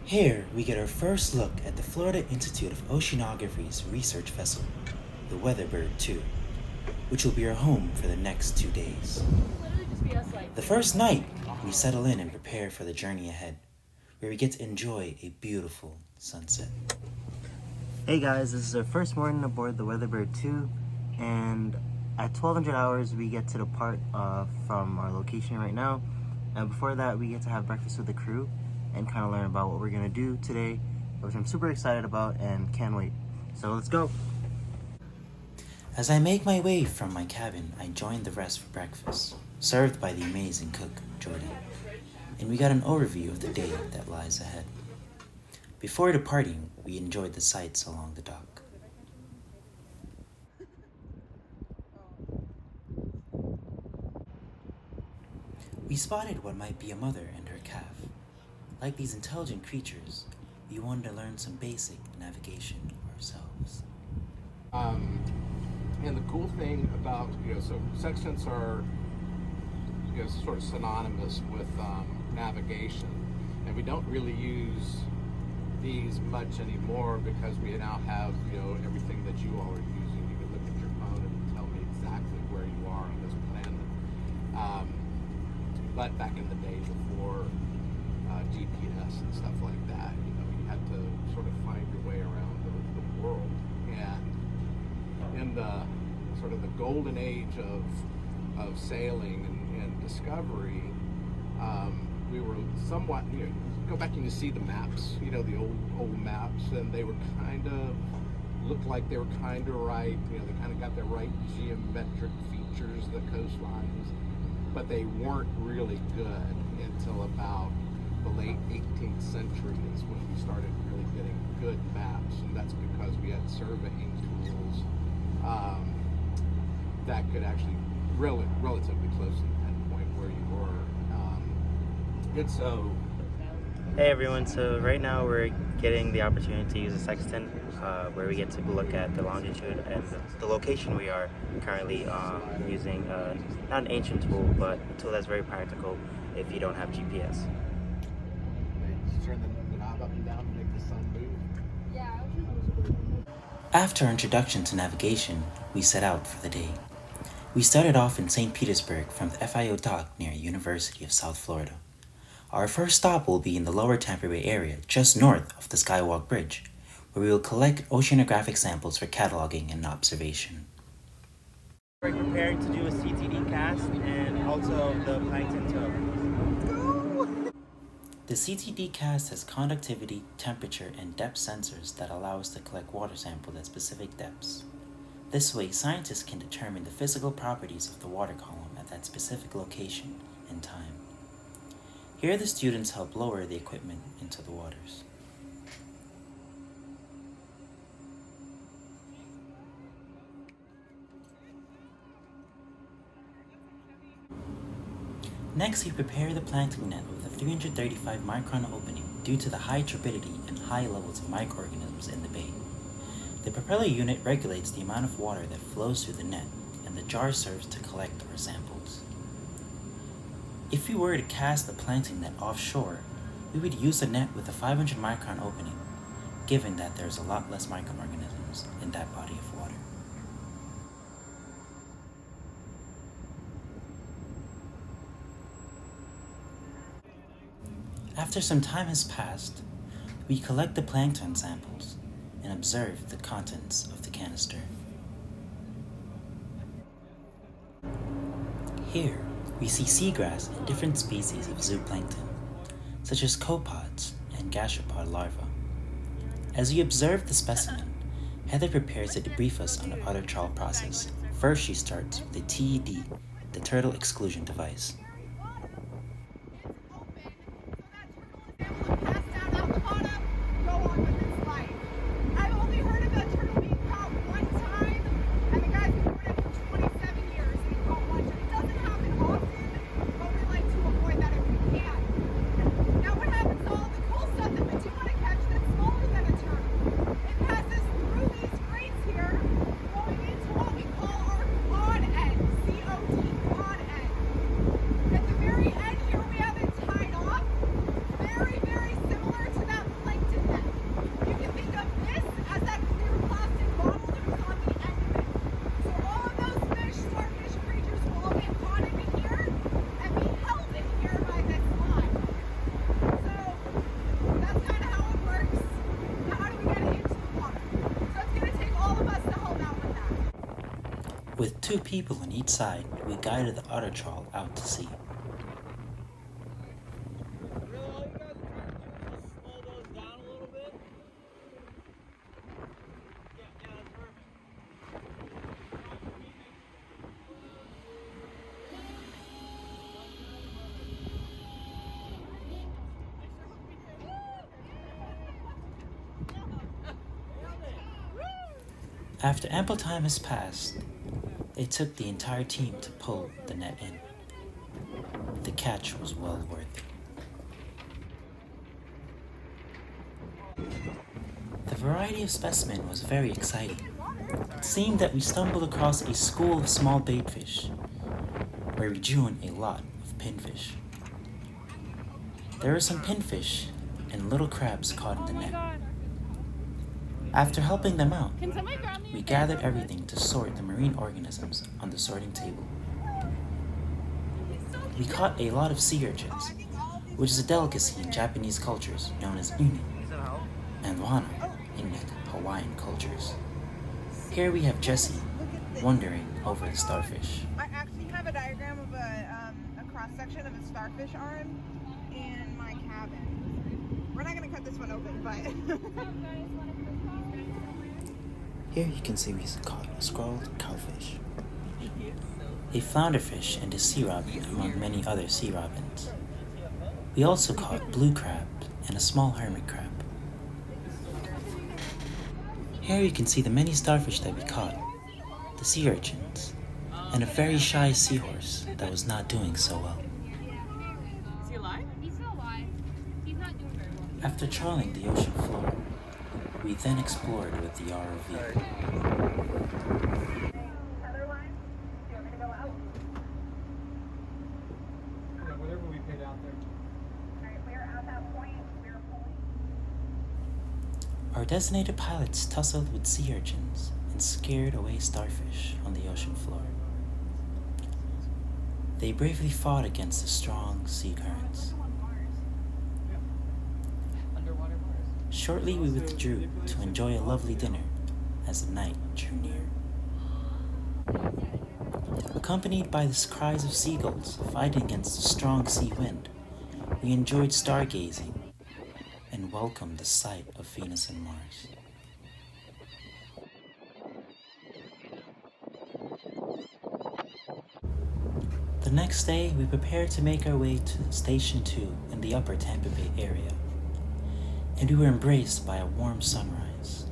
Here, we get our first look at the Florida Institute of Oceanography's research vessel, the Weatherbird 2, which will be our home for the next 2 days. The first night, we settle in and prepare for the journey ahead, where we get to enjoy a beautiful sunset. Hey guys, this is our first morning aboard the Weatherbird 2, and at 1200 hours we get to depart from our location right now. And before that, we get to have breakfast with the crew and kind of learn about what we're going to do today, which I'm super excited about and can't wait. So let's go! As I make my way from my cabin, I join the rest for breakfast, served by the amazing cook, Jordan, and we got an overview of the day that lies ahead. Before departing, we enjoyed the sights along the dock. We spotted what might be a mother and her calf. Like these intelligent creatures, we wanted to learn some basic navigation ourselves. And the cool thing about, so sextants are, sort of synonymous with navigation, and we don't really use these much anymore because we now have, everything that you all are using. You can look at your phone and tell me exactly where you are on this planet. But back in the day before GPS and stuff like that, you had to sort of find your way around the world. And in the sort of the golden age of sailing and discovery, we were somewhat, go back and you see the maps, the old maps, and they were looked like they were kind of right. They kind of got the right geometric features, the coastlines, but they weren't really good until about the late 18th century is when we started really getting good maps, and that's because we had surveying tools that could actually relatively closely pinpoint where you were. Hey everyone, so right now we're getting the opportunity to use a sextant where we get to look at the longitude and the location we are currently using not an ancient tool, but a tool that's very practical if you don't have GPS. Turn the knob up and down to make the sun move. After our introduction to navigation, we set out for the day. We started off in St. Petersburg from the FIO dock near University of South Florida. Our first stop will be in the lower Tampa Bay area, just north of the Skywalk Bridge, where we will collect oceanographic samples for cataloging and observation. We're preparing to do a CTD cast and also the plankton tow. The CTD cast has conductivity, temperature, and depth sensors that allow us to collect water samples at specific depths. This way, scientists can determine the physical properties of the water column at that specific location and time. Here, the students help lower the equipment into the waters. Next, we prepare the plankton net with a 335 micron opening due to the high turbidity and high levels of microorganisms in the bay. The propeller unit regulates the amount of water that flows through the net, and the jar serves to collect our samples. If we were to cast the plankton net offshore, we would use a net with a 500 micron opening, given that there's a lot less microorganisms in that body of water. After some time has passed, we collect the plankton samples and observe the contents of the canister. Here, we see seagrass and different species of zooplankton, such as copepods and gastropod larvae. As we observe the specimen, Heather prepares to debrief us on the other trial process. First, she starts with the TED, the turtle exclusion device. With 2 people on each side, we guided the otter trawl out to sea. After ample time has passed, it took the entire team to pull the net in. The catch was well worth it. The variety of specimen was very exciting. It seemed that we stumbled across a school of small baitfish, where we drew in a lot of pinfish. There were some pinfish and little crabs caught in the net. After helping them out, we gathered everything to sort the marine organisms on the sorting table. We caught a lot of sea urchins, which is a delicacy in Japanese cultures known as uni, and wana in Hawaiian cultures. Here we have Jessie wondering over the starfish. I actually have a diagram of a cross-section of a starfish arm in my cabin. We're not going to cut this one open, but... Here you can see we caught a scrawled cowfish, a flounderfish, and a sea robin among many other sea robins. We also caught blue crab and a small hermit crab. Here you can see the many starfish that we caught, the sea urchins, and a very shy seahorse that was not doing so well. Is he alive? He's still alive. He's not doing very well. After trawling the ocean floor, we then explored with the ROV. Other line? Do you want me to go out? Yeah, whatever we paid out there. Alright, we're at that point. We're pulling. Our designated pilots tussled with sea urchins and scared away starfish on the ocean floor. They bravely fought against the strong sea currents. Underwater bars. Shortly we withdrew to enjoy a lovely dinner as the night drew near. Accompanied by the cries of seagulls fighting against the strong sea wind, we enjoyed stargazing and welcomed the sight of Venus and Mars. The next day, we prepared to make our way to Station 2 in the upper Tampa Bay area, and we were embraced by a warm sunrise,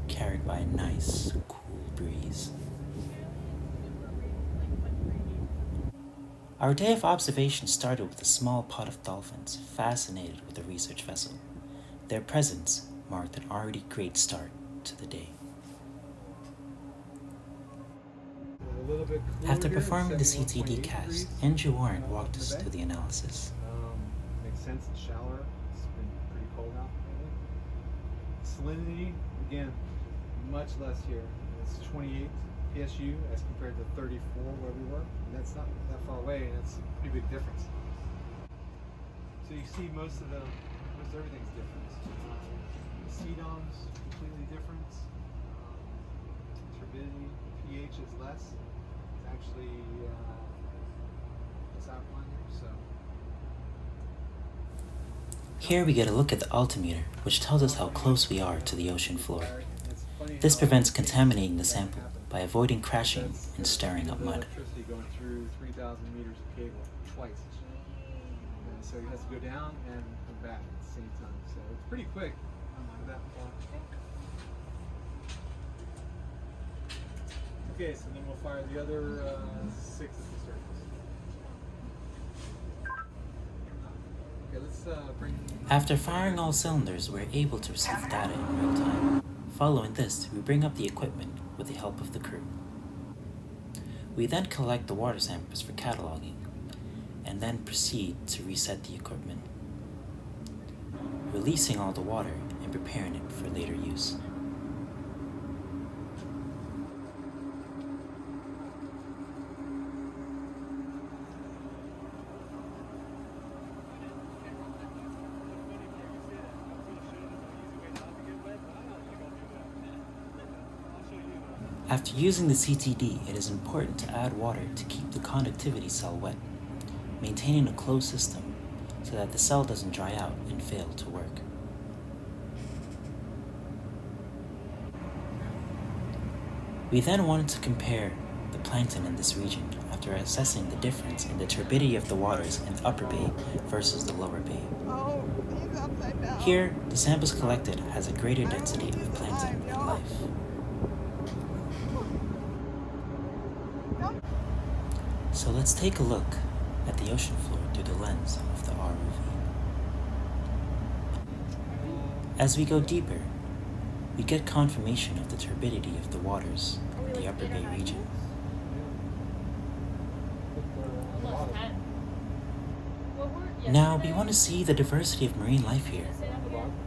carried by a nice, cool breeze. Our day of observation started with a small pod of dolphins fascinated with the research vessel. Their presence marked an already great start to the day. A little bit cooler After here, performing the 71.8 CTD cast, degrees. Andrew Warren walked us through the analysis. Makes sense, it's shallower. It's been pretty cold out lately. Salinity, again, much less here. It's 28 PSU as compared to 34 where we were. And that's not that far away, and it's a pretty big difference. So you see most everything's different. The CDOM's completely different. Turbidity, pH is less. It's actually less alkaline here, so. Here we get a look at the altimeter, which tells us how close we are to the ocean floor. This prevents contaminating the sample by avoiding crashing and stirring up mud. Electricity going through 3,000 meters of cable twice. And so it has to go down and come back at the same time. So it's pretty quick for that far. Okay, so then we'll fire the other 6 at the surface. Okay, let's bring. After firing all cylinders, we're able to receive data in real time. Following this, we bring up the equipment with the help of the crew. We then collect the water samples for cataloging, and then proceed to reset the equipment, releasing all the water and preparing it for later use. After using the CTD, it is important to add water to keep the conductivity cell wet, maintaining a closed system so that the cell doesn't dry out and fail to work. We then wanted to compare the plankton in this region after assessing the difference in the turbidity of the waters in the upper bay versus the lower bay. Oh, he's upside down. Here, the samples collected has a greater density of plankton and life. So let's take a look at the ocean floor through the lens of the ROV. As we go deeper, we get confirmation of the turbidity of the waters in the upper bay region. Almost 10. Well, Now we want to see the diversity of marine life here,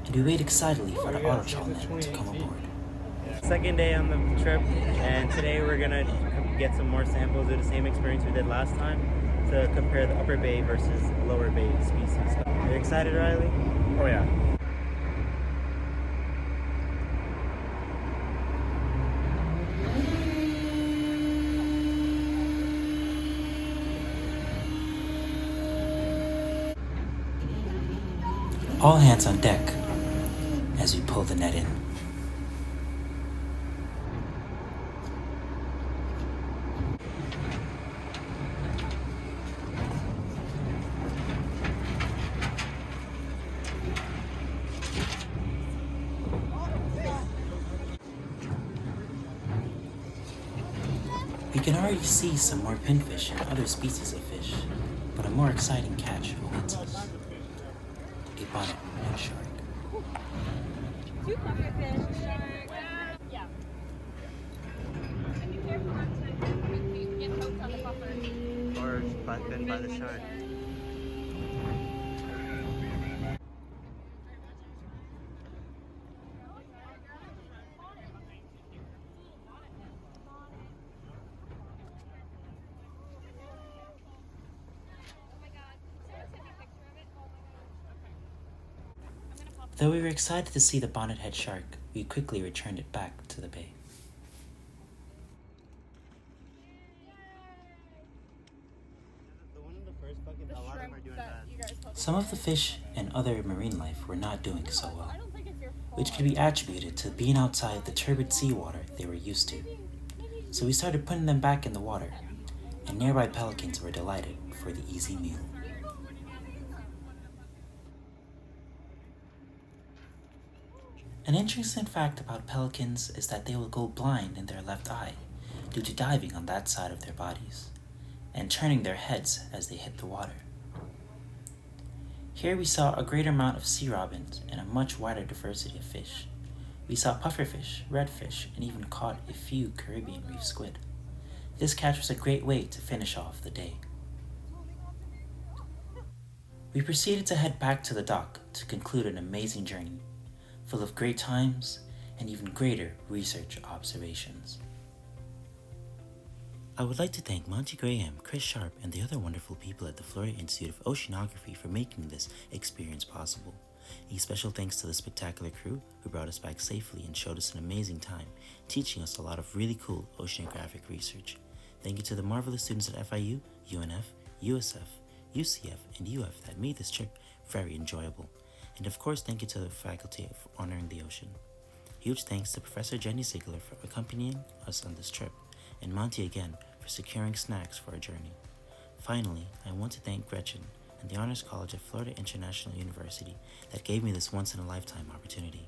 and we wait excitedly for the autotrawl net to come aboard. Second day on the trip, and today we're gonna get some more samples, do the same experience we did last time to compare the upper bay versus lower bay species. Are you excited, Riley? Oh yeah. All hands on deck as we pull the net in. We can already see some more pinfish and other species of fish, but a more exciting catch awaits us. A bonnet head shark. Two pufferfish, shark. Yeah. And be careful not to get hooked on the puffer. Or bitten by the shark? Though we were excited to see the bonnethead shark, we quickly returned it back to the bay. Some of the fish and other marine life were not doing so well, which could be attributed to being outside the turbid seawater they were used to. So we started putting them back in the water, and nearby pelicans were delighted for the easy meal. An interesting fact about pelicans is that they will go blind in their left eye due to diving on that side of their bodies and turning their heads as they hit the water. Here we saw a greater amount of sea robins and a much wider diversity of fish. We saw pufferfish, redfish, and even caught a few Caribbean reef squid. This catch was a great way to finish off the day. We proceeded to head back to the dock to conclude an amazing journey, full of great times and even greater research observations. I would like to thank Monty Graham, Chris Sharp, and the other wonderful people at the Florida Institute of Oceanography for making this experience possible. A special thanks to the spectacular crew who brought us back safely and showed us an amazing time, teaching us a lot of really cool oceanographic research. Thank you to the marvelous students at FIU, UNF, USF, UCF, and UF that made this trip very enjoyable. And of course, thank you to the faculty for honoring the ocean. Huge thanks to Professor Jenny Ziegler for accompanying us on this trip, and Monty again for securing snacks for our journey. Finally, I want to thank Gretchen and the Honors College of Florida International University that gave me this once-in-a-lifetime opportunity.